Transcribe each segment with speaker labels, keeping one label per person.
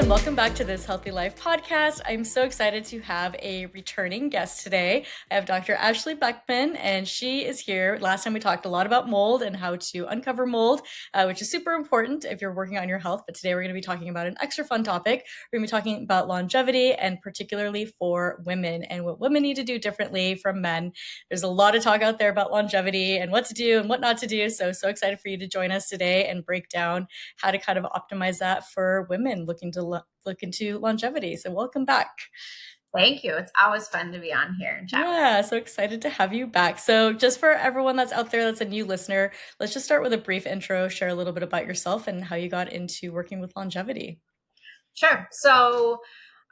Speaker 1: and welcome back to this Healthy Life podcast. I'm so excited to have a returning guest today. I have Dr. Ashley Beckman, and she is here. Last time we talked a lot about mold and how to uncover mold, which is super important if you're working on your health. But today we're going to be talking about an extra fun topic. We're going to be talking about longevity, and particularly for women and what women need to do differently from men. There's a lot of talk out there about longevity and what to do and what not to do. So excited for you to join us today and break down how to kind of optimize that for women looking to look into longevity. So welcome back.
Speaker 2: Thank you. It's always fun to be on here and chat.
Speaker 1: Yeah, so excited to have you back. So just for everyone that's out there that's a new listener, let's just start with a brief intro, share a little bit about yourself and how you got into working with longevity.
Speaker 2: Sure. So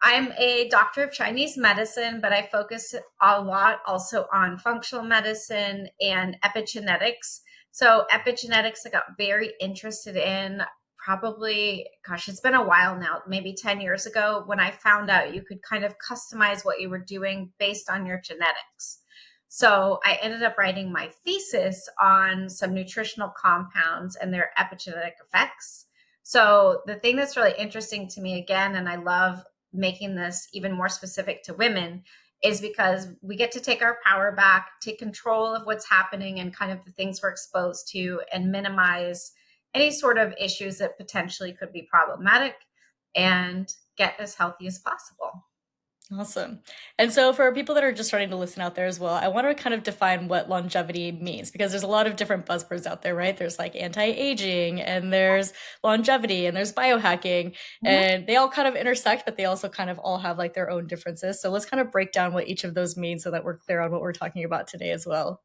Speaker 2: I'm a doctor of Chinese medicine, but I focus a lot also on functional medicine and epigenetics. So epigenetics, I got very interested in probably, it's been a while now, maybe 10 years ago, when I found out you could kind of customize what you were doing based on your genetics. So I ended up writing my thesis on some nutritional compounds and their epigenetic effects. So the thing that's really interesting to me again, and I love making this even more specific to women, is because we get to take our power back, take control of what's happening and kind of the things we're exposed to, and minimize any sort of issues that potentially could be problematic and get as healthy as possible.
Speaker 1: Awesome. And so for people that are just starting to listen out there as well, I want to kind of define what longevity means, because there's a lot of different buzzwords out there, right? There's like anti-aging and there's longevity and there's biohacking, and they all kind of intersect, but they also kind of all have like their own differences. So let's kind of break down what each of those means so that we're clear on what we're talking about today as well.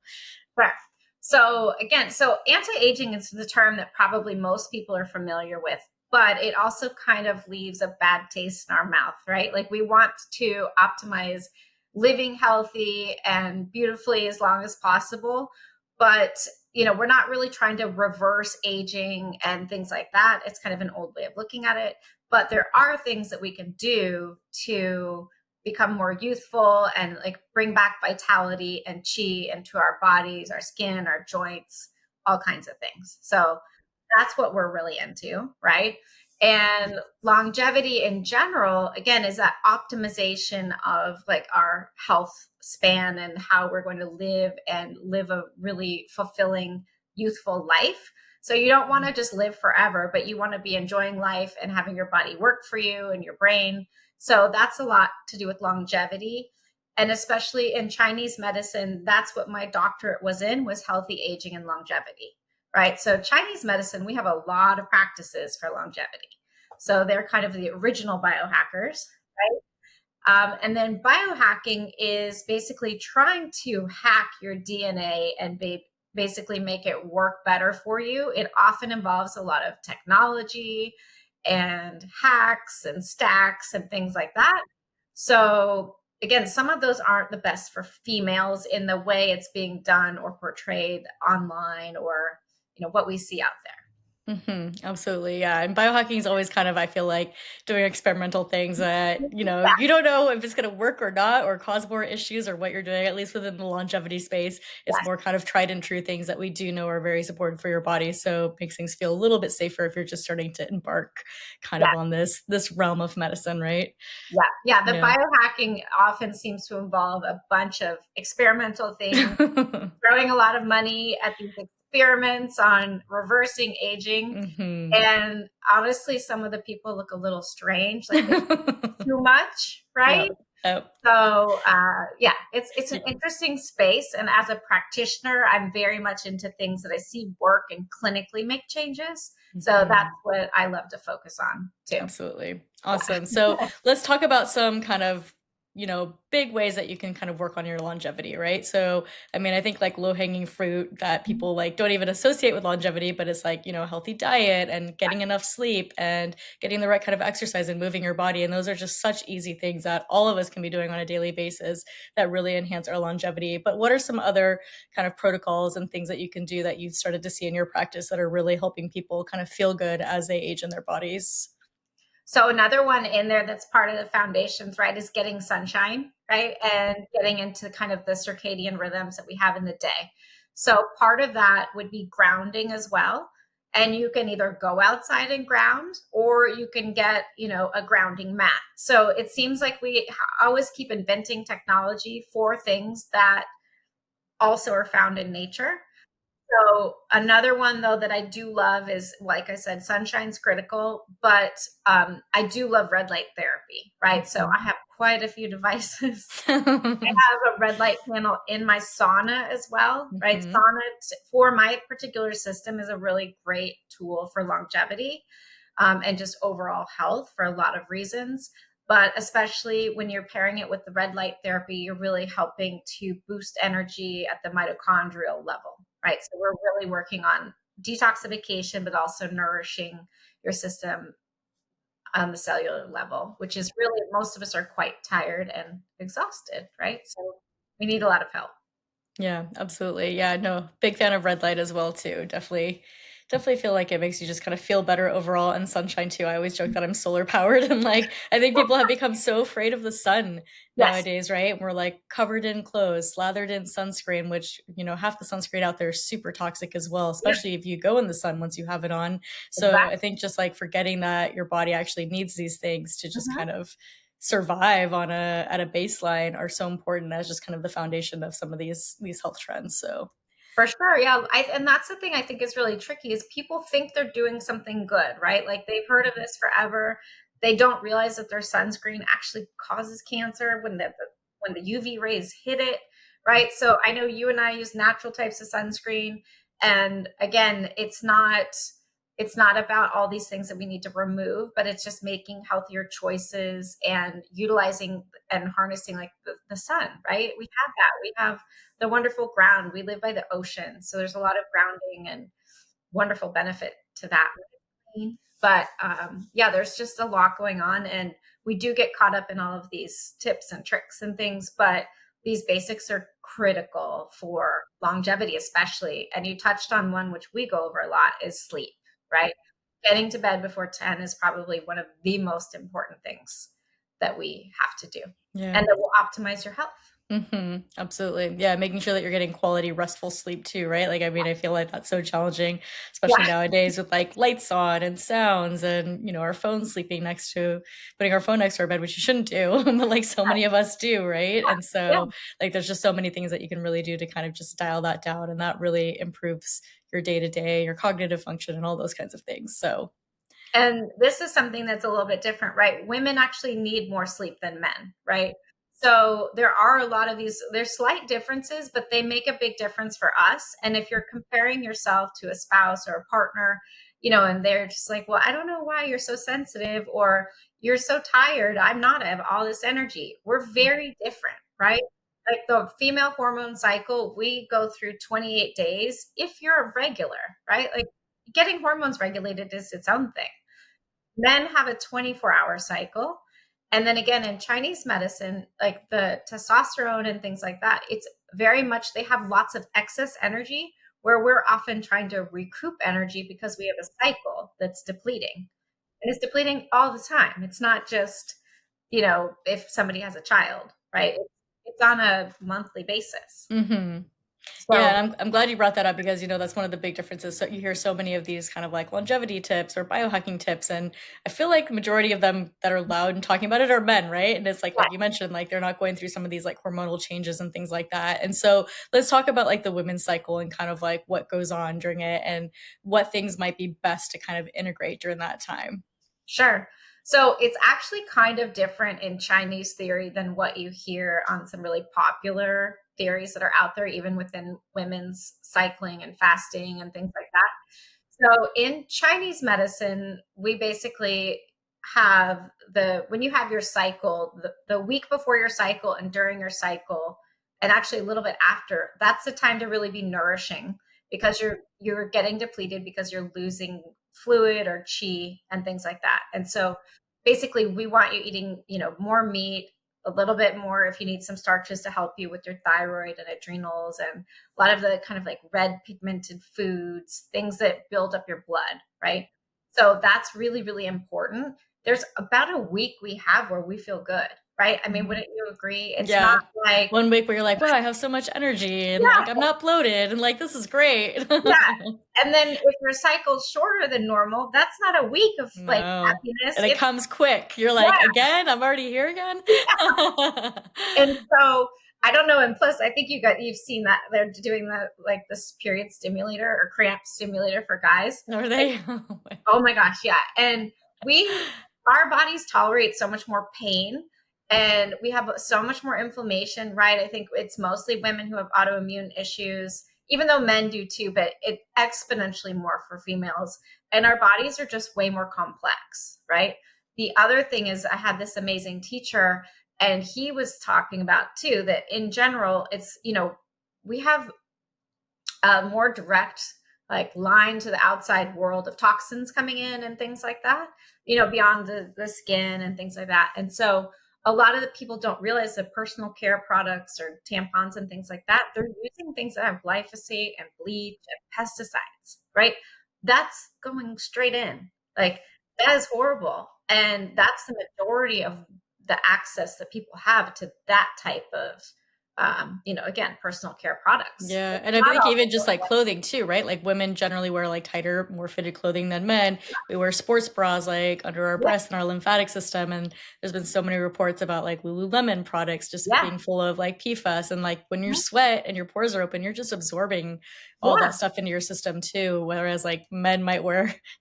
Speaker 2: Correct. So again, anti-aging is the term that probably most people are familiar with, but it also kind of leaves a bad taste in our mouth, right? Like we want to optimize living healthy and beautifully as long as possible, but we're not really trying to reverse aging and things like that. It's kind of an old way of looking at it, but there are things that we can do to become more youthful and like bring back vitality and chi into our bodies, our skin, our joints, all kinds of things. So that's what we're really into, right? And longevity in general, again, is that optimization of like our health span and how we're going to live a really fulfilling, youthful life. So you don't want to just live forever, but you want to be enjoying life and having your body work for you and your brain. So that's a lot to do with longevity. And especially in Chinese medicine, that's what my doctorate was healthy aging and longevity, right? So Chinese medicine, we have a lot of practices for longevity. So they're kind of the original biohackers, right? And then biohacking is basically trying to hack your DNA and basically make it work better for you. It often involves a lot of technology and hacks and stacks and things like that. So again, some of those aren't the best for females in the way it's being done or portrayed online or, what we see out there.
Speaker 1: Absolutely. Yeah. And biohacking is always kind of, I feel like, doing experimental things that, you don't know if it's going to work or not, or cause more issues, or what you're doing, at least within the longevity space. It's more kind of tried and true things that we do know are very supportive for your body. So it makes things feel a little bit safer if you're just starting to embark kind of on this realm of medicine, right?
Speaker 2: Yeah. The biohacking often seems to involve a bunch of experimental things, throwing a lot of money at these experiments on reversing aging. And honestly, some of the people look a little strange, like too much, right?
Speaker 1: Yep.
Speaker 2: So it's an interesting space. And as a practitioner, I'm very much into things that I see work and clinically make changes. So that's what I love to focus on too.
Speaker 1: Absolutely. Awesome. So let's talk about some kind of big ways that you can kind of work on your longevity, right? So, I mean, I think like low-hanging fruit that people like don't even associate with longevity, but it's like, healthy diet and getting enough sleep and getting the right kind of exercise and moving your body. And those are just such easy things that all of us can be doing on a daily basis that really enhance our longevity. But what are some other kind of protocols and things that you can do that you've started to see in your practice that are really helping people kind of feel good as they age in their bodies?
Speaker 2: So another one in there that's part of the foundations, right, is getting sunshine, right? And getting into kind of the circadian rhythms that we have in the day. So part of that would be grounding as well. and you can either go outside and ground, or you can get, a grounding mat. So it seems like we always keep inventing technology for things that also are found in nature. So another one though that I do love is, like I said, sunshine's critical, but I do love red light therapy, right? So I have quite a few devices. I have a red light panel in my sauna as well, right?
Speaker 1: Mhm.
Speaker 2: Sauna for my particular system is a really great tool for longevity, and just overall health for a lot of reasons. But especially when you're pairing it with the red light therapy, you're really helping to boost energy at the mitochondrial level, right? So we're really working on detoxification, but also nourishing your system on the cellular level, which is really, most of us are quite tired and exhausted, right? So we need a lot of help.
Speaker 1: Yeah, absolutely. Yeah, no, big fan of red light as well too. Definitely feel like it makes you just kind of feel better overall, and sunshine too. I always joke that I'm solar powered and like I think people have become so afraid of the sun
Speaker 2: Yes.
Speaker 1: nowadays, right? We're like covered in clothes, slathered in sunscreen, which, half the sunscreen out there is super toxic as well,
Speaker 2: Yeah,
Speaker 1: especially if you go in the sun once you have it on. So I
Speaker 2: exactly.
Speaker 1: think just like forgetting that your body actually needs these things to just
Speaker 2: Mhm.
Speaker 1: kind of survive on a at a baseline are so important as just kind of the foundation of some of these health trends. So
Speaker 2: For sure, yeah, and that's the thing I think is really tricky is people think they're doing something good, right? Like, they've heard of this forever. They don't realize that their sunscreen actually causes cancer when the UV rays hit it, right? So I know you and I use natural types of sunscreen, and again, it's not about all these things that we need to remove, but it's just making healthier choices and utilizing and harnessing, like, the sun, right? We have that. We have the wonderful ground. We live by the ocean, so there's a lot of grounding and wonderful benefit to that. But yeah, there's just a lot going on, and we do get caught up in all of these tips and tricks and things, but these basics are critical for longevity, especially. And you touched on one which we go over a lot is sleep, right? Getting to bed before 10 is probably one of the most important things that we have to do,
Speaker 1: yeah.
Speaker 2: and that will optimize your health.
Speaker 1: Absolutely. Yeah, making sure that you're getting quality restful sleep too, right? Like I mean, I feel like that's so challenging, especially
Speaker 2: Yeah.
Speaker 1: nowadays with like lights on and sounds and our phone sleeping next to putting our phone next to our bed, which you shouldn't do, but like so many of us do, right? And
Speaker 2: Yeah.
Speaker 1: so like there's just so many things that you can really do to kind of just dial that down, and that really improves your day to day, your cognitive function and all those kinds of things. So
Speaker 2: And this is something that's a little bit different, right? Women actually need more sleep than men, right? So there are a lot of there's slight differences, but they make a big difference for us. And if you're comparing yourself to a spouse or a partner, and they're just like, well, I don't know why you're so sensitive, or you're so tired. I'm not, I have all this energy. We're very different, right? Like the female hormone cycle, we go through 28 days if you're a regular, right? Like, getting hormones regulated is its own thing. Men have a 24-hour cycle. And then again, in Chinese medicine, like the testosterone and things like that, it's very much, they have lots of excess energy where we're often trying to recoup energy because we have a cycle that's depleting. And it's depleting all the time. It's not just, if somebody has a child, right? It's on a monthly basis.
Speaker 1: mhm.
Speaker 2: So,
Speaker 1: Yeah, and I'm glad you brought that up because that's one of the big differences. So you hear so many of these kind of like longevity tips or biohacking tips, and I feel like the majority of them that are loud and talking about it are men, right? And it's like
Speaker 2: yeah,
Speaker 1: you mentioned, like they're not going through some of these like hormonal changes and things like that. And so let's talk about like the women's cycle and kind of like what goes on during it and what things might be best to kind of integrate during that time.
Speaker 2: sure. So it's actually kind of different in Chinese theory than what you hear on some really popular theories that are out there, even within women's cycling and fasting and things like that. So in Chinese medicine, we basically have when you have your cycle, the week before your cycle and during your cycle, and actually a little bit after, that's the time to really be nourishing, because you're getting depleted because you're losing fluid or chi and things like that. And so basically we want you eating, more meat, a little bit more if you need some starches to help you with your thyroid and adrenals, and a lot of the kind of like red pigmented foods, things that build up your blood, right? So that's really, really important. There's about a week we have where we feel good. right? I mean,
Speaker 1: Mhm.
Speaker 2: wouldn't you agree? It's not
Speaker 1: Yeah.
Speaker 2: like,
Speaker 1: One week where you're like, "Wow, I have so much energy," and like, "I'm
Speaker 2: yeah,
Speaker 1: not bloated," and like, "This is great."
Speaker 2: yeah. And then if your cycle's shorter than normal, that's not a week of like
Speaker 1: No.
Speaker 2: happiness.
Speaker 1: And it
Speaker 2: It's
Speaker 1: comes quick. You're like,
Speaker 2: yeah.
Speaker 1: "Again? I'm already here again?"
Speaker 2: And so I don't know. And plus, I think you've seen that they're doing the like this period stimulator or cramp stimulator for guys.
Speaker 1: Are
Speaker 2: And
Speaker 1: they? Oh my
Speaker 2: oh my gosh, yeah. And our bodies tolerate so much more pain and we have so much more inflammation, right? I think it's mostly women who have autoimmune issues, even though men do too, but it exponentially more for females. And our bodies are just way more complex, right? The other thing is, I had this amazing teacher, and he was talking about too that in general, it's, we have a more direct like line to the outside world of toxins coming in and things like that, beyond the skin and things like that. And so a lot of the people don't realize that personal care products or tampons and things like that, they're using things that have glyphosate and bleach and pesticides, right? That's going straight in. Like, that is horrible. And that's the majority of the access that people have to that type of again, personal care products.
Speaker 1: Yeah,
Speaker 2: It's
Speaker 1: and I
Speaker 2: not
Speaker 1: think
Speaker 2: all
Speaker 1: even just like clothing too, right? Like women generally wear like tighter, more fitted clothing than men. We wear sports bras like under our
Speaker 2: yeah,
Speaker 1: breasts and our lymphatic system. And there's been so many reports about like Lululemon products just
Speaker 2: yeah,
Speaker 1: being full of like PFAS. And like when you sweat and your pores are open, you're just absorbing all that
Speaker 2: yeah.
Speaker 1: stuff into your system too. Whereas like men might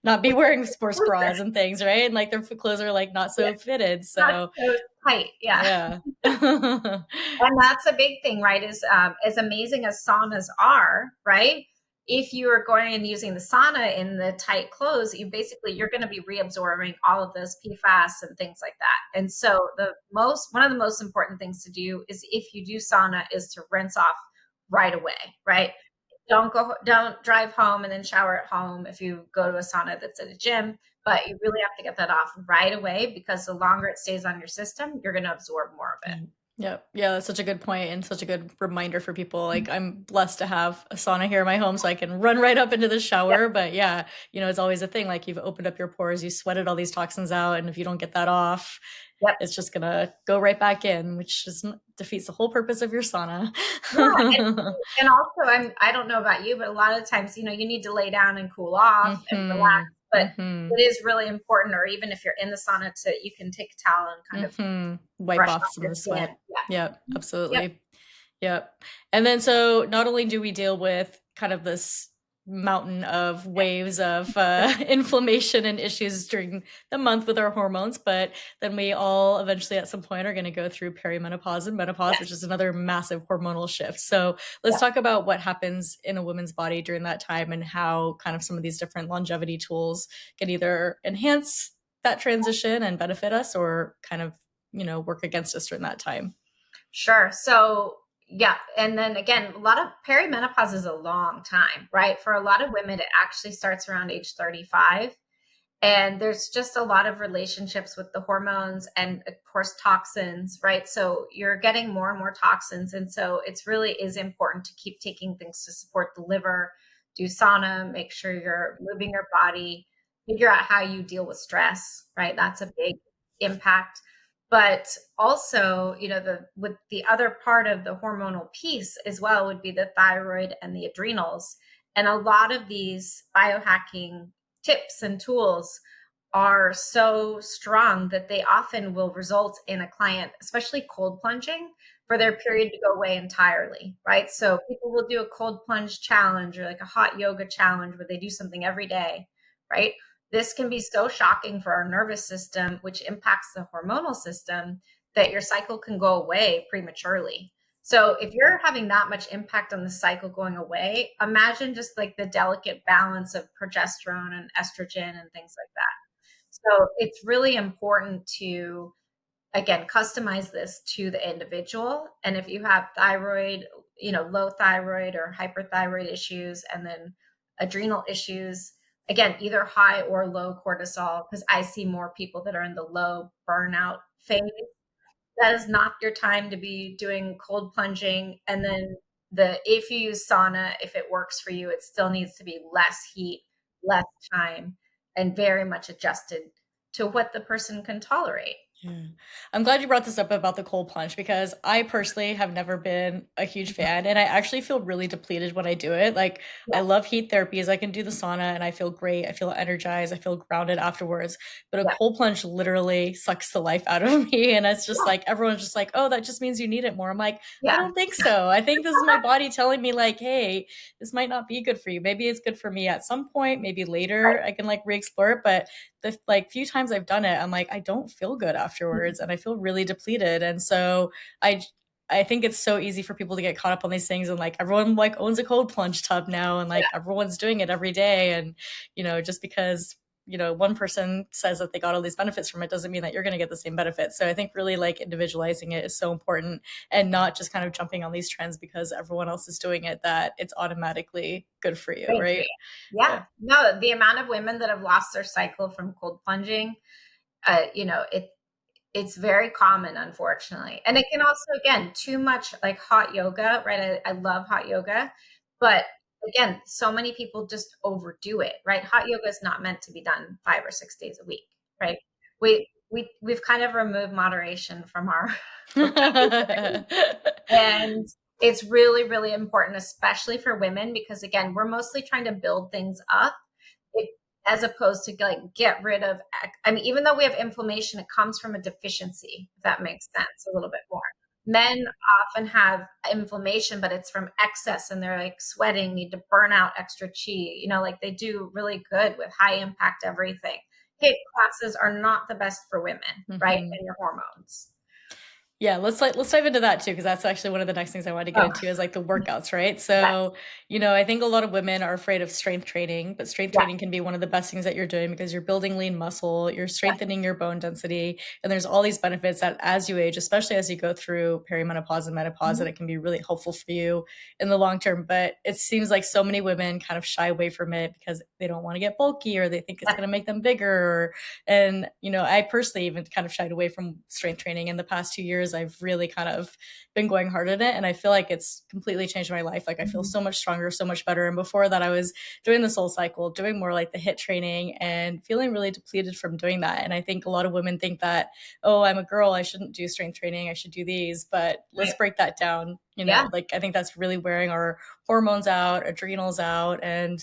Speaker 1: not be wearing sports bras and things, right? And like their clothes are like not
Speaker 2: Yeah,
Speaker 1: so fitted.
Speaker 2: not
Speaker 1: So
Speaker 2: so tight, yeah.
Speaker 1: yeah.
Speaker 2: And that's a big thing, right? Is as amazing as saunas are, right? If you are going and using the sauna in the tight clothes, you're going to be reabsorbing all of those PFAS and things like that. And so one of the most important things to do is, if you do sauna, is to rinse off right away, right? Don't drive home and then shower at home if you go to a sauna that's at a gym, but you really have to get that off right away, because the longer it stays on your system, you're going to absorb more of it.
Speaker 1: Mm. Yep. Yeah, that's such a good point and such a good reminder for people. Like I'm blessed to have a sauna here in my home so I can run right up into the
Speaker 2: Yep,
Speaker 1: shower. But yeah, it's always a thing. Like you've opened up your pores, you sweated all these toxins out, and if you don't get that off,
Speaker 2: yep.
Speaker 1: it's just gonna go right back in, which just defeats the whole purpose of your sauna.
Speaker 2: Yeah, and also, I don't know about you, but a lot of times, you need to lay down and cool off and relax.
Speaker 1: Mhm.
Speaker 2: But
Speaker 1: Mhm.
Speaker 2: it is really important, or even if you're in the sauna, you can take a towel and kind of
Speaker 1: Mhm. Wipe
Speaker 2: brush
Speaker 1: off
Speaker 2: off
Speaker 1: some of
Speaker 2: your
Speaker 1: the
Speaker 2: skin.
Speaker 1: sweat.
Speaker 2: Yeah.
Speaker 1: Yep,
Speaker 2: Mhm. Yep.
Speaker 1: absolutely. Yep. And then so not only do we deal with kind of this mountain of waves of inflammation and issues during the month with our hormones, but then we all eventually at some point are going to go through perimenopause and menopause, which
Speaker 2: Yes.
Speaker 1: is another massive hormonal shift. So let's
Speaker 2: Yeah.
Speaker 1: talk about what happens in a woman's body during that time and how kind of some of these different longevity tools can either enhance that transition and benefit us or kind of, work against us during that time.
Speaker 2: Sure. So, yeah. And then again, a lot of perimenopause is a long time, right? For a lot of women, it actually starts around age 35. And there's just a lot of relationships with the hormones and, of course, toxins, right? So you're getting more and more toxins. And so it's really is important to keep taking things to support the liver, do sauna, make sure you're moving your body, figure out how you deal with stress, right? That's a big impact. But also, with the other part of the hormonal piece as well would be the thyroid and the adrenals. And a lot of these biohacking tips and tools are so strong that they often will result in a client, especially cold plunging, for their period to go away entirely, right? So people will do a cold plunge challenge or like a hot yoga challenge where they do something every day, right? This can be so shocking for our nervous system, which impacts the hormonal system, that your cycle can go away prematurely. So if you're having that much impact on the cycle going away, imagine just like the delicate balance of progesterone and estrogen and things like that. So it's really important to, again, customize this to the individual. And if you have thyroid, low thyroid or hyperthyroid issues, and then adrenal issues, again, either high or low cortisol, because I see more people that are in the low burnout phase. That is not your time to be doing cold plunging. And then if you use sauna, if it works for you, it still needs to be less heat, less time, and very much adjusted to what the person can tolerate.
Speaker 1: Yeah. I'm glad you brought this up about the cold plunge because I personally have never been a huge
Speaker 2: Mhm.
Speaker 1: fan and I actually feel really depleted when I do it. Like I
Speaker 2: Yeah,
Speaker 1: love heat therapies. I can do the sauna and I feel great. I feel energized. I feel grounded afterwards. But a
Speaker 2: yeah,
Speaker 1: cold plunge literally sucks the life out of me. And it's just
Speaker 2: yeah,
Speaker 1: like everyone's just like, oh, that just means you need it more. I'm like, I
Speaker 2: yeah,
Speaker 1: don't think so. I think this is my body telling me like, hey, this might not be good for you. Maybe it's good for me at some point. Maybe
Speaker 2: right.
Speaker 1: later I can like re-explore it. But the like few times I've done it, I'm like, I don't feel good
Speaker 2: Mhm.
Speaker 1: afterwards and I feel really depleted. And so I I think it's so easy for people to get caught up on these things and like everyone like owns a cold plunge tub now and like
Speaker 2: Yeah,
Speaker 1: everyone's doing it every day and just because one person says that they got all these benefits from it doesn't mean that you're going to get the same benefits. So I think really like individualizing it is so important and not just kind of jumping on these trends because everyone else is doing it that it's automatically good for you,
Speaker 2: great for
Speaker 1: right?
Speaker 2: you. Yeah.
Speaker 1: Yeah.
Speaker 2: No, the amount of women that have lost their cycle from cold plunging, it's very common, unfortunately. And it can also, again, too much like hot yoga, right? I love hot yoga, but again, so many people just overdo it, right? Hot yoga is not meant to be done 5 or 6 days a week, right? We've kind of removed moderation from our vocabulary. And it's really, really important, especially for women, because again, we're mostly trying to build things up it, as opposed to like get rid of. I mean, even though we have inflammation, it comes from a deficiency, if that makes sense a little bit more. Men often have inflammation, but it's from excess and they're like sweating, need to burn out extra chi. Like they do really good with high impact everything. HIIT classes are not the best for women, right?
Speaker 1: Mhm.
Speaker 2: And your hormones.
Speaker 1: Yeah, let's dive into that too, because that's actually one of the next things I wanted to get
Speaker 2: Oh,
Speaker 1: into is like the workouts, right?
Speaker 2: yeah,
Speaker 1: So, I think a lot of women are afraid of strength training, but strength
Speaker 2: yeah,
Speaker 1: training can be one of the best things that you're doing because you're building lean muscle, you're
Speaker 2: yeah.
Speaker 1: strengthening your bone density, and there's all these benefits that as you age, especially as you go through perimenopause and menopause, that
Speaker 2: Mhm.
Speaker 1: it can be really helpful for you in the long term. But it seems like so many women kind of shy away from it because they don't want to get bulky or they think it's
Speaker 2: Yeah.
Speaker 1: going to make them bigger and, I personally even kind of shied away from strength training in the past 2 years. I've really kind of been going hard at it. And I feel like it's completely changed my life. Like I feel
Speaker 2: Mhm.
Speaker 1: so much stronger, so much better. And before that, I was doing the soul cycle, doing more like the HIIT training and feeling really depleted from doing that. And I think a lot of women think that, oh, I'm a girl, I shouldn't do strength training, I should do these. But let's
Speaker 2: Right.
Speaker 1: break that down.
Speaker 2: Yeah,
Speaker 1: Like I think that's really wearing our hormones out, adrenals out, and,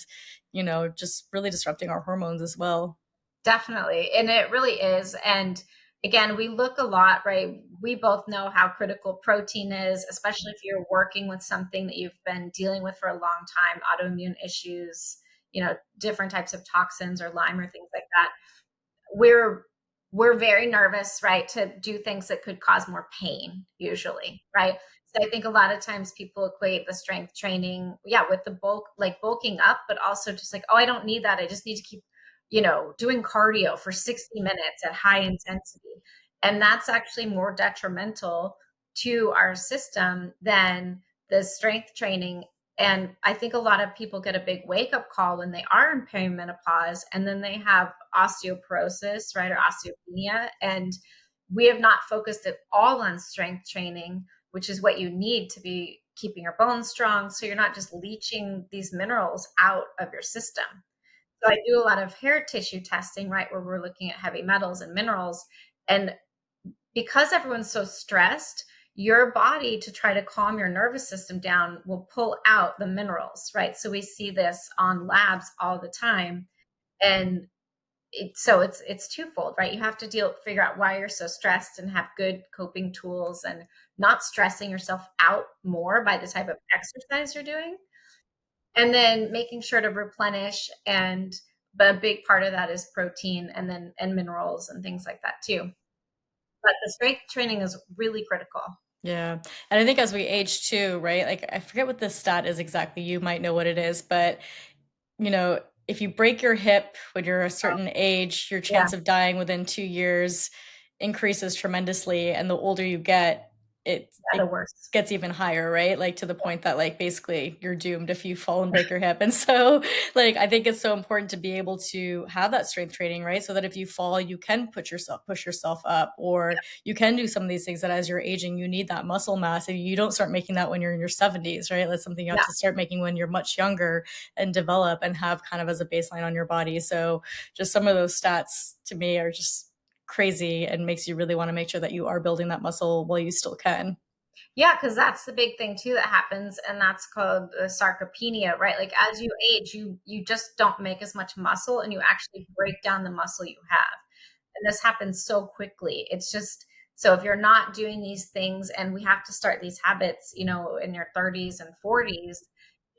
Speaker 1: just really disrupting our hormones as well.
Speaker 2: definitely. And it really is. And again, we look a lot, right? We both know how critical protein is, especially if you're working with something that you've been dealing with for a long time, autoimmune issues, different types of toxins or Lyme or things like that. we're we're very nervous, right, to do things that could cause more pain usually, right? So I think a lot of times people equate the strength training, yeah, with the bulking up, but also just like, oh, I don't need that. I just need to keep, doing cardio for 60 minutes at high intensity. And that's actually more detrimental to our system than the strength training. And I think a lot of people get a big wake up call when they are in perimenopause and then they have osteoporosis, right, or osteopenia. And we have not focused at all on strength training, which is what you need to be keeping your bones strong. So you're not just leaching these minerals out of your system. So I do a lot of hair tissue testing, right, where we're looking at heavy metals and minerals. And because everyone's so stressed, your body, to try to calm your nervous system down, will pull out the minerals, right? So we see this on labs all the time. And so it's twofold, right? You have to figure out why you're so stressed and have good coping tools and not stressing yourself out more by the type of exercise you're doing. And then making sure to replenish, but a big part of that is protein and minerals and things like that too. But the strength training is really critical.
Speaker 1: Yeah. And I think as we age too, right? Like I forget what the stat is exactly. You might know what it is, but if you break your hip when you're a
Speaker 2: Oh,
Speaker 1: certain age, your
Speaker 2: yeah,
Speaker 1: chance of dying within 2 years increases tremendously. And the older you get,
Speaker 2: yeah, the
Speaker 1: it
Speaker 2: worst.
Speaker 1: gets even higher, right? Like to the point that like basically you're doomed if you fall and break your hip. And so like I think it's so important to be able to have that strength training, right? So that if you fall, you can push yourself up, or you can do some of these things that as you're aging, you need that muscle mass. And you don't start making that when you're in your 70s, right? That's something you have
Speaker 2: Yeah,
Speaker 1: to start making when you're much younger and develop and have kind of as a baseline on your body. So just some of those stats to me are just crazy and makes you really want to make sure that you are building that muscle while you still can.
Speaker 2: Yeah, because that's the big thing too that happens, and that's called sarcopenia, right? Like as you age, you just don't make as much muscle, and you actually break down the muscle you have. And this happens so quickly. It's just so if you're not doing these things, and we have to start these habits, in your 30s and 40s,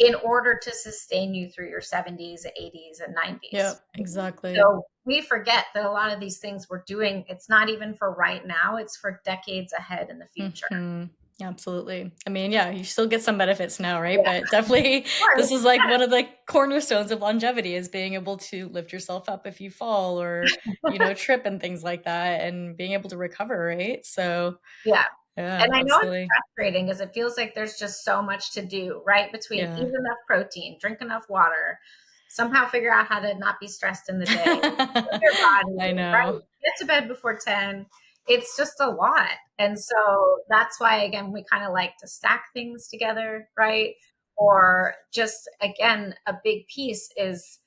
Speaker 2: in order to sustain you through your 70s, 80s, and 90s.
Speaker 1: Yep, exactly.
Speaker 2: So we forget that a lot of these things we're doing, it's not even for right now, it's for decades ahead in the future.
Speaker 1: Hmm. Absolutely. I mean, yeah, you still get some benefits now, right?
Speaker 2: Yeah,
Speaker 1: But definitely,
Speaker 2: of course.
Speaker 1: this is like one of the cornerstones of longevity is being able to lift yourself up if you fall or, trip and things like that and being able to recover, right? So,
Speaker 2: Yeah.
Speaker 1: yeah,
Speaker 2: And I know it's
Speaker 1: absolutely.
Speaker 2: frustrating because it feels like there's just so much to do, right? Between eat
Speaker 1: Yeah.
Speaker 2: enough protein, drink enough water, somehow figure out how to not be stressed in the day, move your body,
Speaker 1: I
Speaker 2: right?
Speaker 1: know.
Speaker 2: Get to bed before 10. It's just a lot. And so that's why, again, we kind of like to stack things together, right? Or just, again, a big piece is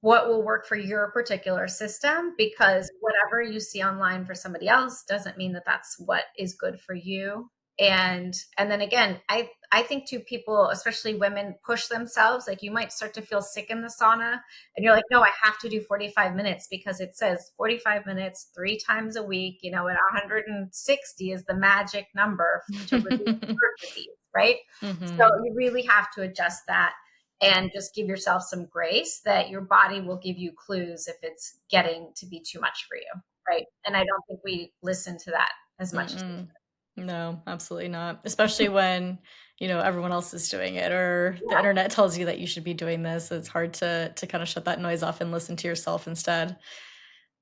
Speaker 2: what will work for your particular system, because whatever you see online for somebody else doesn't mean that that's what is good for you. And then again, I think too, people, especially women, push themselves. Like you might start to feel sick in the sauna and you're like, no, I have to do 45 minutes because it says 45 minutes 3 times a week, at 160 is the magic number to reduce heart disease, right? So
Speaker 1: Hmm.
Speaker 2: you really have to adjust that and just give yourself some grace that your body will give you clues if it's getting to be too much for you, right? And I don't think we listen to that as much as we
Speaker 1: Mm-mm. No, absolutely not. Especially when, everyone else is doing it or
Speaker 2: should.
Speaker 1: the
Speaker 2: Yeah,
Speaker 1: internet tells you that you should be doing this. It's hard to kind of shut that noise off and listen to yourself instead.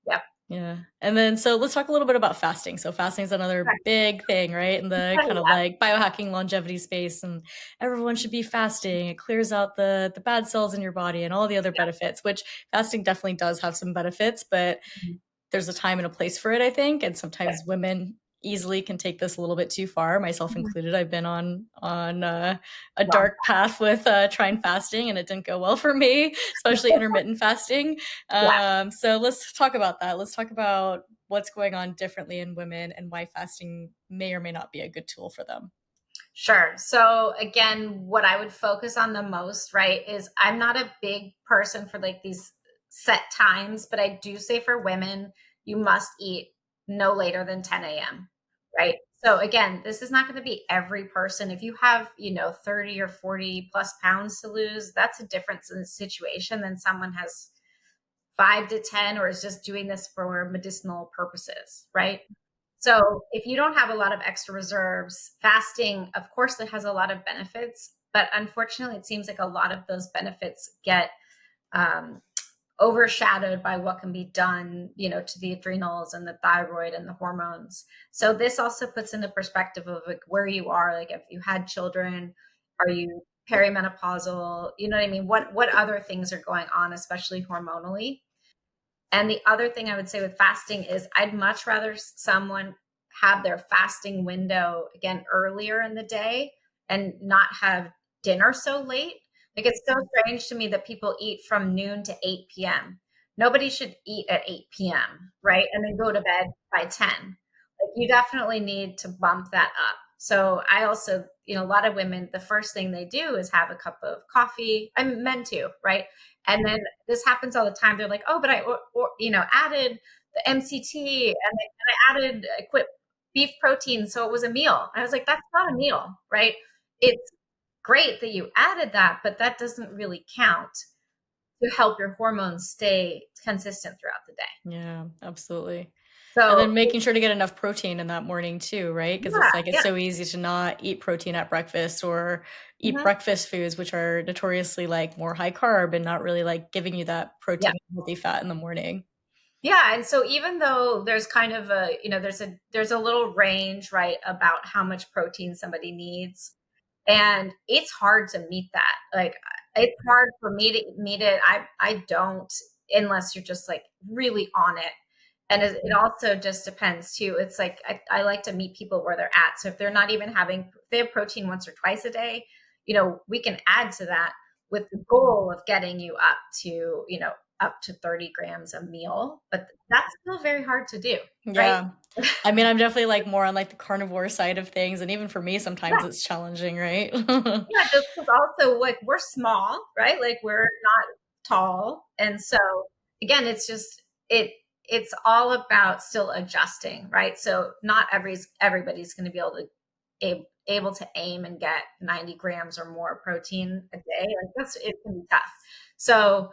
Speaker 2: yeah.
Speaker 1: Yeah. And then so let's talk a little bit about fasting. So fasting is another big thing, right? In the kind of like biohacking longevity space and everyone should be fasting. It clears out the bad cells in your body and all the other
Speaker 2: Yeah.
Speaker 1: benefits, which fasting definitely does have some benefits, but
Speaker 2: Mhm.
Speaker 1: there's a time and a place for it, I think, and
Speaker 2: Yeah.
Speaker 1: sometimes women easily can take this a little bit too far, myself
Speaker 2: Mhm.
Speaker 1: included. I've been on a
Speaker 2: Long.
Speaker 1: dark path with trying fasting, and it didn't go well for me, especially intermittent fasting.
Speaker 2: Yeah.
Speaker 1: So let's talk about that. Let's talk about what's going on differently in women and why fasting may or may not be a good tool for them.
Speaker 2: Sure. So again, what I would focus on the most, right, is I'm not a big person for like these set times, but I do say for women, you must eat no later than 10 a.m. Right. So again, this is not going to be every person. If you have, 30 or 40 plus pounds to lose, that's a different situation than someone has 5 to 10 or is just doing this for medicinal purposes. Right. So if you don't have a lot of extra reserves, fasting, of course, it has a lot of benefits, but unfortunately, it seems like a lot of those benefits get um, overshadowed by what can be done, to the adrenals and the thyroid and the hormones. So this also puts into perspective of like where you are, like if you had children, are you perimenopausal? You know what I mean? What other things are going on, especially hormonally? And the other thing I would say with fasting is I'd much rather someone have their fasting window again earlier in the day and not have dinner so late. Like it's so strange to me that people eat from noon to 8 p.m. Nobody should eat at 8 p.m., right? And then go to bed by 10. Like you definitely need to bump that up. So I also, a lot of women, the first thing they do is have a cup of coffee. I mean, men too, right? And then this happens all the time. They're like, oh, but I, added the MCT and I added equip beef protein. So it was a meal. I was like, that's not a meal, right? It's great that you added that, but that doesn't really count to help your hormones stay consistent throughout the day.
Speaker 1: Yeah, absolutely. And
Speaker 2: So
Speaker 1: then making sure to get enough protein in that morning too, right? Because
Speaker 2: yeah,
Speaker 1: it's like it's
Speaker 2: yeah.
Speaker 1: so easy to not eat protein at breakfast or eat
Speaker 2: Mhm.
Speaker 1: breakfast foods, which are notoriously like more high carb and not really like giving you that
Speaker 2: Yeah.
Speaker 1: protein and healthy fat in the morning.
Speaker 2: Yeah, and so even though there's kind of a, there's a little range, right, about how much protein somebody needs, and it's hard to meet that. Like it's hard for me to meet it. I don't unless you're just like really on it. And it also just depends too. It's like I like to meet people where they're at. So if they're not even having, if they have protein once or twice a day, we can add to that with the goal of getting you up to, up to 30 grams a meal, but that's still very hard to do, right?
Speaker 1: Yeah. I mean, I'm definitely like more on like the carnivore side of things. And even for me, sometimes
Speaker 2: Yeah.
Speaker 1: it's challenging, right?
Speaker 2: Yeah, just because also like we're small, right? Like we're not tall. And so again, it's just it's all about still adjusting, right? So not everybody's going to be able to aim and get 90 grams or more protein a day. Like that's it can be tough. So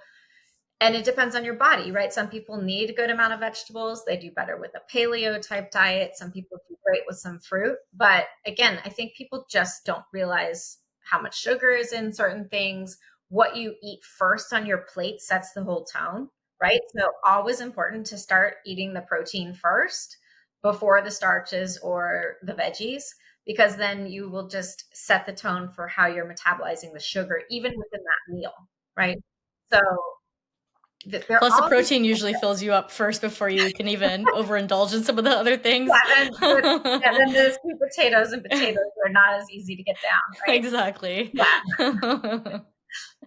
Speaker 2: and it depends on your body, right? Some people need a good amount of vegetables. They do better with a paleo type diet. Some people do great with some fruit. But again, I think people just don't realize how much sugar is in certain things. What you eat first on your plate sets the whole tone, right? So always important to start eating the protein first before the starches or the veggies, because then you will just set the tone for how you're metabolizing the sugar, even within that meal, right? So they're
Speaker 1: Plus, the
Speaker 2: all
Speaker 1: protein usually fills you up first before you can even overindulge in some of the other things.
Speaker 2: yeah, then the sweet potatoes and potatoes are not as easy to get down, right?
Speaker 1: Exactly.
Speaker 2: Yeah.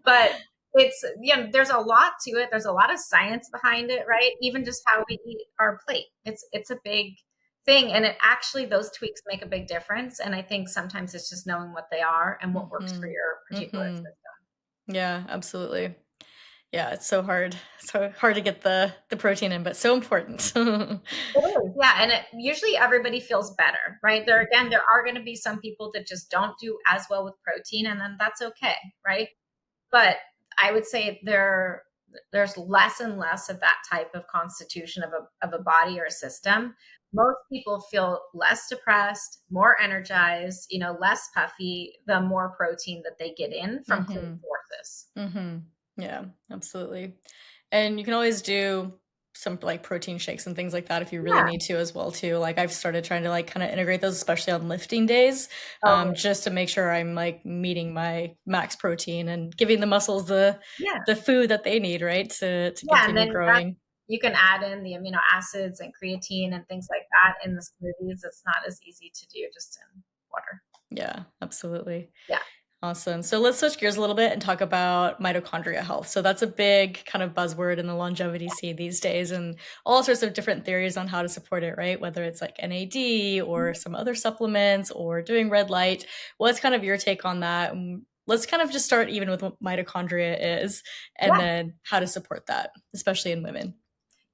Speaker 2: But it's there's a lot to it. There's a lot of science behind it, right? Even just how we eat our plate. It's a big thing. And it actually those tweaks make a big difference. And I think sometimes it's just knowing what they are and what works for
Speaker 1: Hmm.
Speaker 2: your particular
Speaker 1: Hmm.
Speaker 2: system.
Speaker 1: Yeah, absolutely. Yeah, it's so hard. So hard to get the protein in, but so important.
Speaker 2: It is, yeah, and usually everybody feels better, right? There are going to be some people that just don't do as well with protein, and then that's okay, right? But I would say there's less and less of that type of constitution of a body or a system. Most people feel less depressed, more energized, less puffy, the more protein that they get in from clean
Speaker 1: Hmm.
Speaker 2: sources.
Speaker 1: Hmm. Yeah, absolutely. And you can always do some like protein shakes and things like that if you really
Speaker 2: Yeah.
Speaker 1: need to as well too. Like I've started trying to like kind of integrate those, especially on lifting days,
Speaker 2: Oh,
Speaker 1: just to make sure I'm like meeting my max protein and giving the muscles the
Speaker 2: yeah.
Speaker 1: the food that they need, right, to
Speaker 2: Yeah, and
Speaker 1: continue
Speaker 2: then that
Speaker 1: growing.
Speaker 2: you can add in the amino acids and creatine and things like that in the smoothies. It's not as easy to do just in water.
Speaker 1: Yeah, absolutely.
Speaker 2: Yeah.
Speaker 1: Awesome. So let's switch gears a little bit and talk about mitochondria health. So that's a big kind of buzzword in the longevity scene these days, and all sorts of different theories on how to support it, right? Whether it's like NAD or some other supplements or doing red light. What's kind of your take on that? Let's kind of just start even with what mitochondria is and
Speaker 2: Yeah.
Speaker 1: then how to support that, especially in women.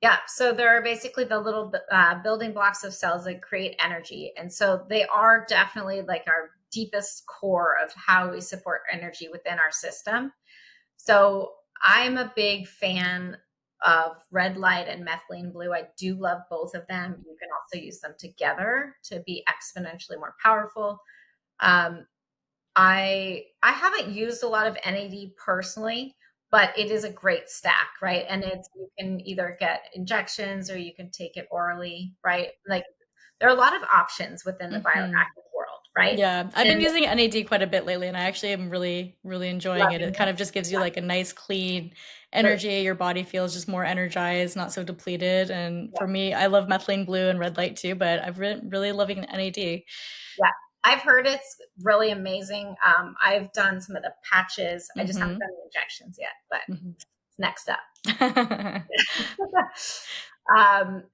Speaker 2: Yeah. So they're basically the little building blocks of cells that create energy. And so they are definitely like our deepest core of how we support energy within our system. So I'm a big fan of red light and methylene blue. I do love both of them. You can also use them together to be exponentially more powerful. Um, I haven't used a lot of NAD personally, but it is a great stack, right? And it's you can either get injections or you can take it orally, right? Like there are a lot of options within the
Speaker 1: Hmm.
Speaker 2: biohacking world, right?
Speaker 1: Yeah, I've been
Speaker 2: And
Speaker 1: using NAD quite a bit lately, and I actually am really, really enjoying it.
Speaker 2: loving
Speaker 1: It kind
Speaker 2: it.
Speaker 1: of just gives you
Speaker 2: Yeah,
Speaker 1: like a nice, clean
Speaker 2: great.
Speaker 1: energy. Your body feels just more energized, not so depleted. And
Speaker 2: Yeah,
Speaker 1: for me, I love methylene blue and red light too, but I've been really loving NAD.
Speaker 2: yeah. I've heard it's really amazing. I've done some of the patches. I just haven't
Speaker 1: Hmm.
Speaker 2: done the injections yet, but
Speaker 1: Hmm.
Speaker 2: it's next up.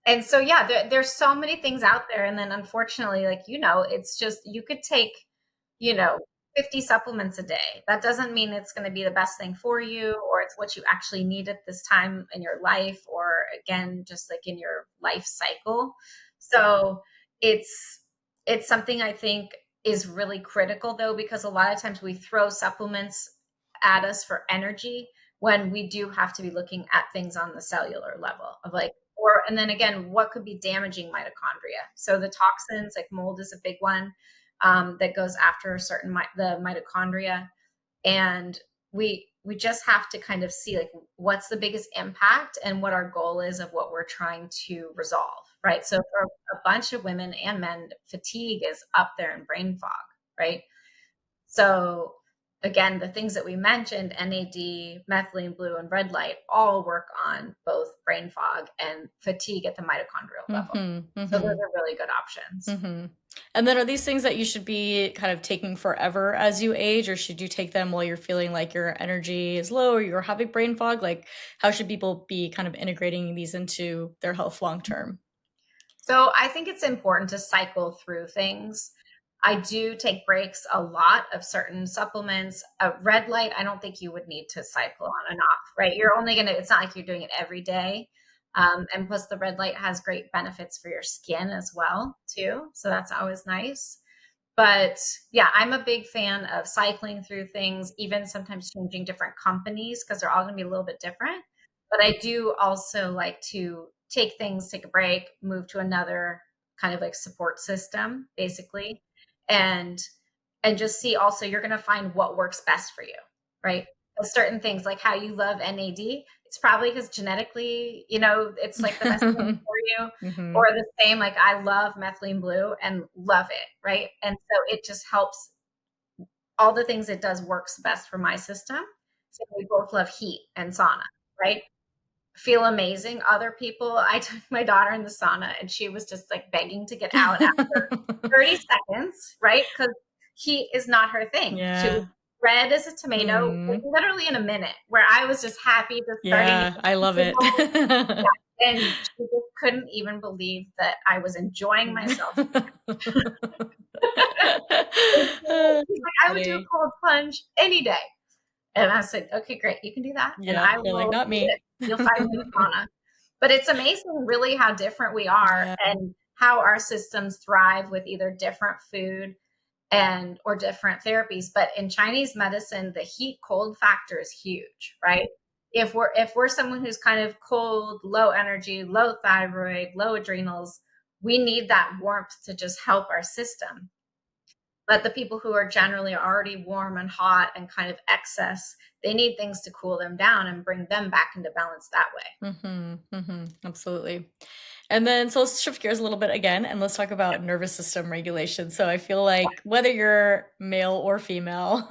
Speaker 2: And so yeah, there's so many things out there, and then unfortunately, like it's just you could take you know 50 supplements a day. That doesn't mean it's going to be the best thing for you, or it's what you actually need at this time in your life, or again, just like in your life cycle. So it's it's something I think is really critical though, because a lot of times we throw supplements at us for energy when we do have to be looking at things on the cellular level of like and then again what could be damaging mitochondria. So the toxins like mold is a big one, that goes after the mitochondria, and we just have to kind of see like what's the biggest impact and what our goal is of what we're trying to resolve, right? So for a bunch of women and men, fatigue is up there in brain fog, right? So again, the things that we mentioned, NAD, methylene blue, and red light, all work on both brain fog and fatigue at the mitochondrial level. So those are really good options.
Speaker 1: And then are these things that you should be kind of taking forever as you age, or should you take them while you're feeling like your energy is low or you're having brain fog? Like, how should people be kind of integrating these into their health long term?
Speaker 2: So I think it's important to cycle through things. I do take breaks a lot of certain supplements. A red light, I don't think you would need to cycle on and off, right? You're only going to, it's not like you're doing it every day. And plus, the red light has great benefits for your skin as well, too. So that's always nice. But yeah, I'm a big fan of cycling through things, even sometimes changing different companies because they're all going to be a little bit different. But I do also like to take things, take a break, move to another kind of like support system, basically, and just see also you're going to find what works best for you, right? Certain things like how you love NAD, it's probably because genetically, it's like the best thing for you. Or the same, like I love methylene blue and love it, right? And so it just helps. All the things it does works best for my system. So we both love heat and sauna, right? Feel amazing. Other people, I took my daughter in the sauna and she was just like begging to get out after 30 seconds, right? Because heat is not her thing. She was
Speaker 1: Yeah.
Speaker 2: red as a tomato, like,
Speaker 1: Mm.
Speaker 2: literally in a minute, where I was just happy just starting
Speaker 1: Yeah, I love it.
Speaker 2: yeah, and she just couldn't even believe that I was enjoying myself. She's like, I would do a
Speaker 1: Funny.
Speaker 2: cold plunge any day. And I said, okay, great, you can do that. And
Speaker 1: Yeah,
Speaker 2: I
Speaker 1: you're like,
Speaker 2: will
Speaker 1: not
Speaker 2: do it.
Speaker 1: me.
Speaker 2: You'll find me in the sauna. But it's amazing really how different we are
Speaker 1: Yeah.
Speaker 2: and how our systems thrive with either different food and or different therapies. But in Chinese medicine, the heat cold factor is huge, right? If we're someone who's kind of cold, low energy, low thyroid, low adrenals, we need that warmth to just help our system. But the people who are generally already warm and hot and kind of excess, they need things to cool them down and bring them back into balance that way.
Speaker 1: Absolutely. And then, so let's shift gears a little bit again, and let's talk about nervous system regulation. So I feel like whether you're male or female,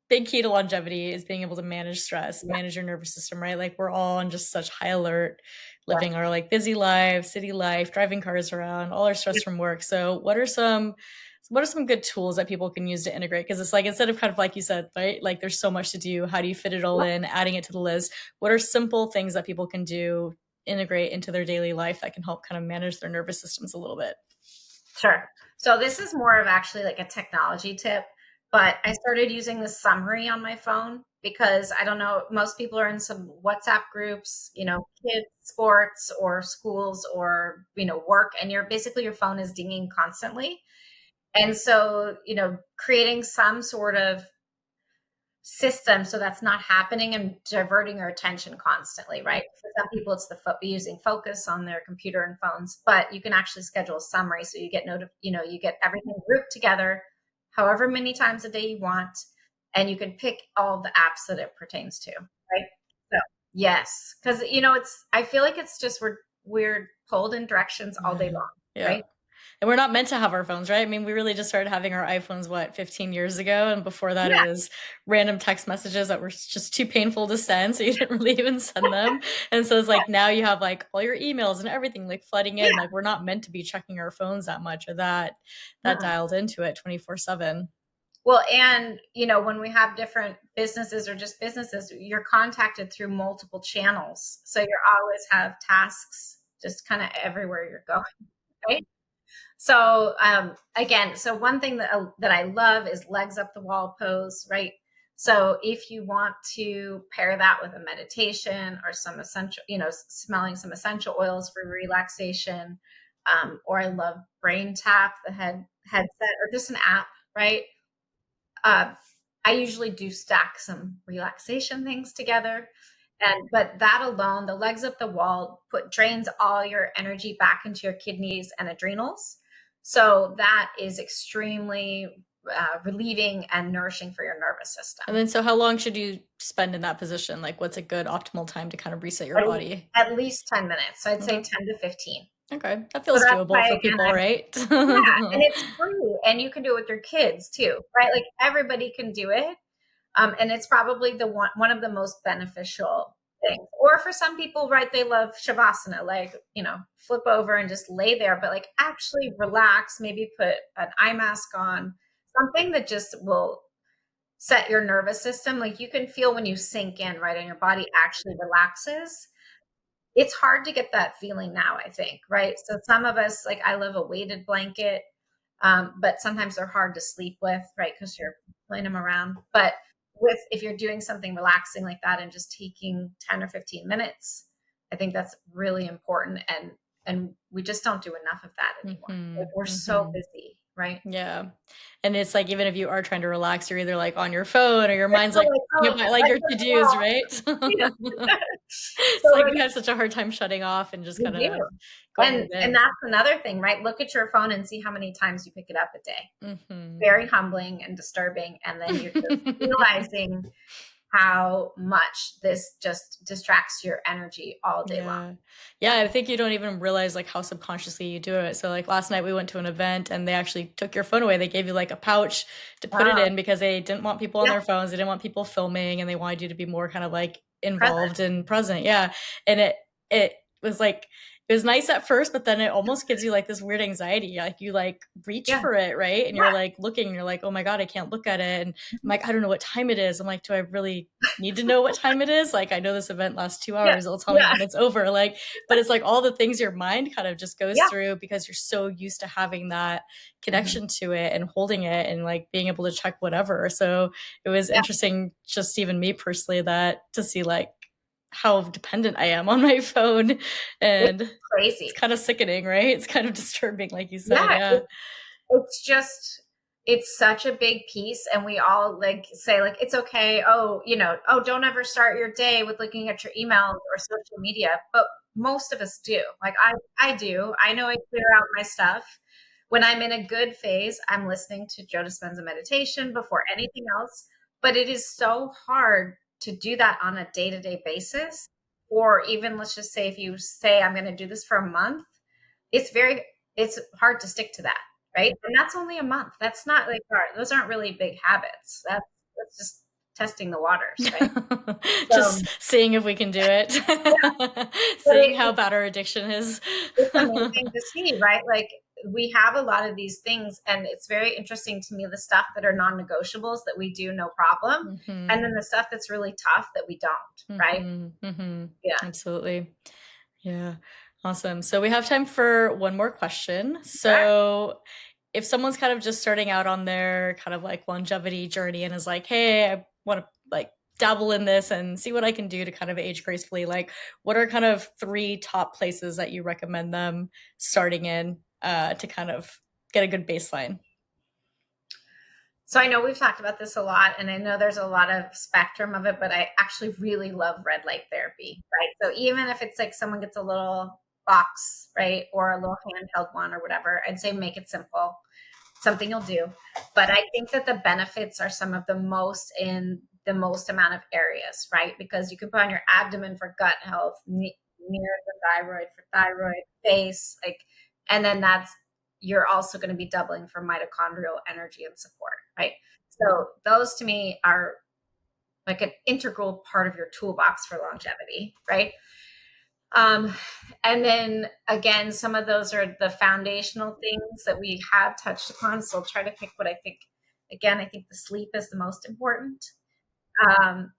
Speaker 1: big key to longevity is being able to manage stress,
Speaker 2: Yeah,
Speaker 1: manage your nervous system, right? Like we're all on just such high alert,
Speaker 2: yeah,
Speaker 1: living our like busy life, city life, driving cars around, all our stress
Speaker 2: yeah,
Speaker 1: from work. So what are some good tools that people can use to integrate? Because it's like instead of kind of like you said, right? Like there's so much to do. How do you fit it all
Speaker 2: yeah.
Speaker 1: in, adding it to the list? What are simple things that people can do, integrate into their daily life that can help kind of manage their nervous systems a little bit?
Speaker 2: Sure. So this is more of actually like a technology tip, but I started using the summary on my phone because I don't know, most people are in some WhatsApp groups, kids, sports or schools or, work, and your phone is dinging constantly. And so, creating some sort of system so that's not happening and diverting our attention constantly, right? For some people, it's using focus on their computer and phones, but you can actually schedule a summary so you get you get everything grouped together, however many times a day you want, and you can pick all of the apps that it pertains to, right? So yes, because it's I feel like it's just we're pulled in directions all day long,
Speaker 1: Yeah.
Speaker 2: right?
Speaker 1: And we're not meant to have our phones, right? I mean, we really just started having our iPhones, what, 15 years ago? And before that, it
Speaker 2: Yeah,
Speaker 1: was random text messages that were just too painful to send. So you didn't really even send them. And so it's
Speaker 2: yeah,
Speaker 1: like now you have like all your emails and everything like flooding in.
Speaker 2: yeah.
Speaker 1: Like we're not meant to be checking our phones that much or that
Speaker 2: Uh-uh.
Speaker 1: dialed into it 24/7.
Speaker 2: Well, and when we have different businesses or just businesses, you're contacted through multiple channels. So you always have tasks just kind of everywhere you're going, right? So again, so one thing that I love is legs up the wall pose, right? So if you want to pair that with a meditation or some essential, smelling some essential oils for relaxation, or I love Brain Tap, the headset, or just an app, right? uh, I usually do stack some relaxation things together. But that alone, the legs up the wall, drains all your energy back into your kidneys and adrenals. So that is extremely relieving and nourishing for your nervous
Speaker 1: And
Speaker 2: system.
Speaker 1: then, so how long should you spend in that position? Like, what's a good optimal time to kind of reset your body?
Speaker 2: At least 10 minutes. So I'd say
Speaker 1: Okay.
Speaker 2: 10 to 15.
Speaker 1: Okay, that
Speaker 2: So
Speaker 1: feels
Speaker 2: that's
Speaker 1: doable
Speaker 2: why,
Speaker 1: for
Speaker 2: again,
Speaker 1: people, right?
Speaker 2: yeah, and it's free, and you can do it with your kids too, right? Like everybody can do it. And it's probably the one of the most beneficial things. Or for some people, right, they love shavasana, like, flip over and just lay there, but like actually relax, maybe put an eye mask on, something that just will set your nervous system. Like you can feel when you sink in, right, and your body actually relaxes. It's hard to get that feeling now, I think, right? So some of us, like I love a weighted blanket, but sometimes they're hard to sleep with, right? Because you're playing them around. But if you're doing something relaxing like that and just taking 10 or 15 minutes, I think that's really important. And we just don't do enough of that anymore. Like
Speaker 1: Mhm,
Speaker 2: we're so
Speaker 1: mhm.
Speaker 2: busy, right?
Speaker 1: Yeah. And it's like even if you are trying to relax, you're either like on your phone or your mind's
Speaker 2: So
Speaker 1: like
Speaker 2: like,
Speaker 1: thinking
Speaker 2: oh,
Speaker 1: about like
Speaker 2: right
Speaker 1: your
Speaker 2: to the
Speaker 1: to-dos,
Speaker 2: wall.
Speaker 1: right?
Speaker 2: Yeah.
Speaker 1: It's
Speaker 2: So
Speaker 1: like
Speaker 2: like
Speaker 1: you have such a hard time shutting off and just
Speaker 2: we
Speaker 1: kind of
Speaker 2: do.
Speaker 1: going
Speaker 2: And
Speaker 1: within.
Speaker 2: that's another thing, right? Look at your phone and see how many times you pick it up a day.
Speaker 1: Mhm.
Speaker 2: Very humbling and disturbing. And then you're just realizing how much this just distracts your energy all day long.
Speaker 1: Yeah. Yeah, I think you don't even realize, like, how subconsciously you do it. So, like, last night we went to an event and they actually took your phone away. They gave you, like, a pouch to put it
Speaker 2: Oh,
Speaker 1: in because they didn't want people on
Speaker 2: yeah,
Speaker 1: their phones. They didn't want people filming, and they wanted you to be more kind of, like,
Speaker 2: present.
Speaker 1: involved and present. Yeah. And it was, like it was nice at first, but then it almost gives you, like, this weird anxiety. Like, you, like, reach
Speaker 2: Yeah,
Speaker 1: for it, right? And you're,
Speaker 2: yeah.
Speaker 1: like, looking, and you're like, "Oh my god, I can't look at it." And I'm
Speaker 2: Mhm.
Speaker 1: like, "I don't know what time it is." I'm like, "Do I really need to know what time it is? Like, I know this event lasts 2
Speaker 2: Yeah,
Speaker 1: hours. It'll tell me
Speaker 2: yeah,
Speaker 1: when it's over." Like, but it's like all the things your mind kind of just goes
Speaker 2: yeah.
Speaker 1: through because you're so used to having that
Speaker 2: Mhm.
Speaker 1: connection to it and holding it and like being able to check whatever. So it was
Speaker 2: Yeah,
Speaker 1: interesting, just even me personally, that to see like how dependent I am on my phone.
Speaker 2: it's
Speaker 1: And it's
Speaker 2: crazy.
Speaker 1: kind of sickening, right? It's kind of disturbing, like you said.
Speaker 2: Yeah,
Speaker 1: Yeah.
Speaker 2: it's just it's such a big piece, and we all like say like it's okay. Oh, oh, don't ever start your day with looking at your emails or social media. But most of us do. Like I do. I know I clear out my stuff. When I'm in a good phase, I'm listening to Joe Dispenza meditation before anything else. But it is so hard to do that on a day-to-day basis. Or even let's just say if you say I'm going to do this for a month, it's very it's hard to stick to that, right? And that's only a month. That's not like those aren't really big habits. That's just testing the waters, right?
Speaker 1: Just
Speaker 2: So
Speaker 1: seeing if we can do it.
Speaker 2: yeah, but
Speaker 1: Seeing how bad our addiction is.
Speaker 2: it's amazing to see, right? Like we have a lot of these things, and it's very interesting to me the stuff that are non-negotiables that we do no problem, and
Speaker 1: Mhm.
Speaker 2: then the stuff that's really tough that we don't, right?
Speaker 1: Mhm. Mhm.
Speaker 2: Yeah,
Speaker 1: Absolutely. Yeah. Awesome. So we have time for one more question.
Speaker 2: sure.
Speaker 1: So if someone's kind of just starting out on their kind of like longevity journey and is like, "Hey, I want to like dabble in this and see what I can do to kind of age gracefully." Like, what are kind of 3 top places that you recommend them starting in to kind of get a good baseline?
Speaker 2: So I know we've talked about this a lot, and I know there's a lot of spectrum of it, but I actually really love red light therapy, right? So even if it's like someone gets a little box, right, or a little handheld one or whatever, I'd say make it simple, something you'll do. But I think that the benefits are some of the most in the most amount of areas, right? Because you can put on your abdomen for gut health, near the thyroid for thyroid, face, like, and then you're also going to be doubling for mitochondrial energy and support, right? So those to me are like an integral part of your toolbox for longevity, right? Um, and then again, some of those are the foundational things that we have touched upon. So I'll try to pick what I think. Again, I think the sleep is the most important. Um,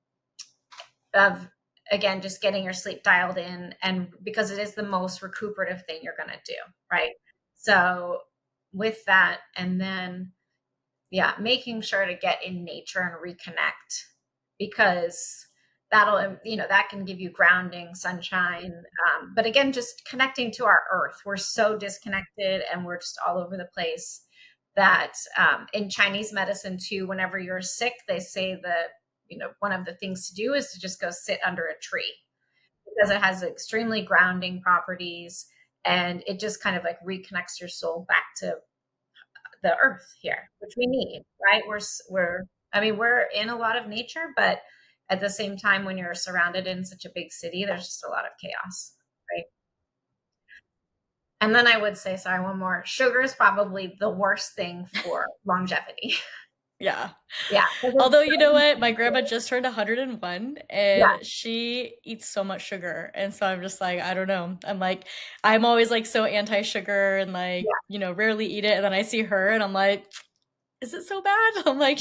Speaker 2: of again, just getting your sleep dialed in, and because it is the most recuperative thing you're going to do, right? So with that, and then yeah, making sure to get in nature and reconnect, because that can give you grounding, sunshine. But again, just connecting to our earth. We're so disconnected and we're just all over the place that in Chinese medicine too, whenever you're sick, they say that, one of the things to do is to just go sit under a tree, because it has extremely grounding properties, and it just kind of like reconnects your soul back to the earth here, which we need, right? We're in a lot of nature, but at the same time, when you're surrounded in such a big city, there's just a lot of chaos, right? And then I would say, sorry, one more. Sugar is probably the worst thing for longevity.
Speaker 1: Yeah.
Speaker 2: Yeah.
Speaker 1: Although, you know what? My grandma just turned 101
Speaker 2: Yeah.
Speaker 1: and she eats so much sugar. And so I'm just like, I don't know. I'm always like so anti-sugar and like,
Speaker 2: Yeah.
Speaker 1: rarely eat it. And then I see her and I'm like, is it so bad? I'm like,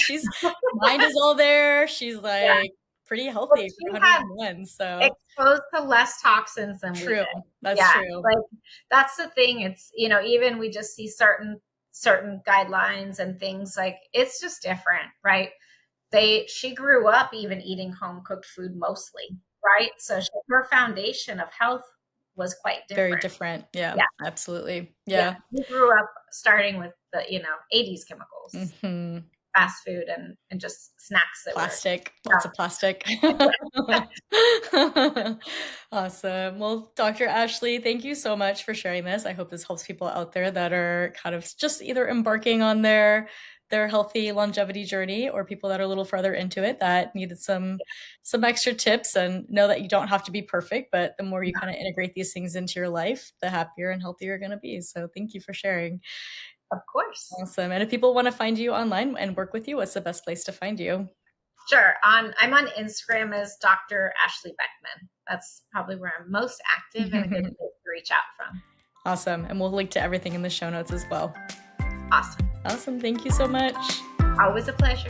Speaker 1: mind is all there. She's
Speaker 2: Yeah.
Speaker 1: like pretty
Speaker 2: Well,
Speaker 1: healthy for
Speaker 2: she had
Speaker 1: 101. So
Speaker 2: exposed to less toxins than we
Speaker 1: true.
Speaker 2: did.
Speaker 1: That's
Speaker 2: Yeah.
Speaker 1: true.
Speaker 2: Like that's the thing. It's, even we just see certain guidelines and things, like it's just different, right? She grew up even eating home cooked food mostly, right? So her foundation of health was quite
Speaker 1: Very
Speaker 2: different.
Speaker 1: different. Yeah,
Speaker 2: Yeah.
Speaker 1: absolutely.
Speaker 2: Yeah.
Speaker 1: Yeah.
Speaker 2: We grew up starting with the, 80s chemicals,
Speaker 1: Hmm.
Speaker 2: fast food and just snacks that were
Speaker 1: Plastic, lots of plastic.
Speaker 2: yeah.
Speaker 1: Awesome. Well, Dr. Ashley, thank you so much for sharing this. I hope this helps people out there that are kind of just either embarking on their healthy longevity journey or people that are a little further into it that needed some extra tips and know that you don't have to be perfect, but the more you kind of integrate these things into your life, the happier and healthier you're going to be. So thank you for sharing.
Speaker 2: Of course.
Speaker 1: Awesome. And if people want to find you online and work with you, what's the best place to find you?
Speaker 2: Sure. I'm on Instagram as Dr. Ashley Beckman. That's probably where I'm most active and a good place to reach out from.
Speaker 1: Awesome. And we'll link to everything in the show notes as well.
Speaker 2: Awesome.
Speaker 1: Awesome. Thank you so much.
Speaker 2: Always a pleasure.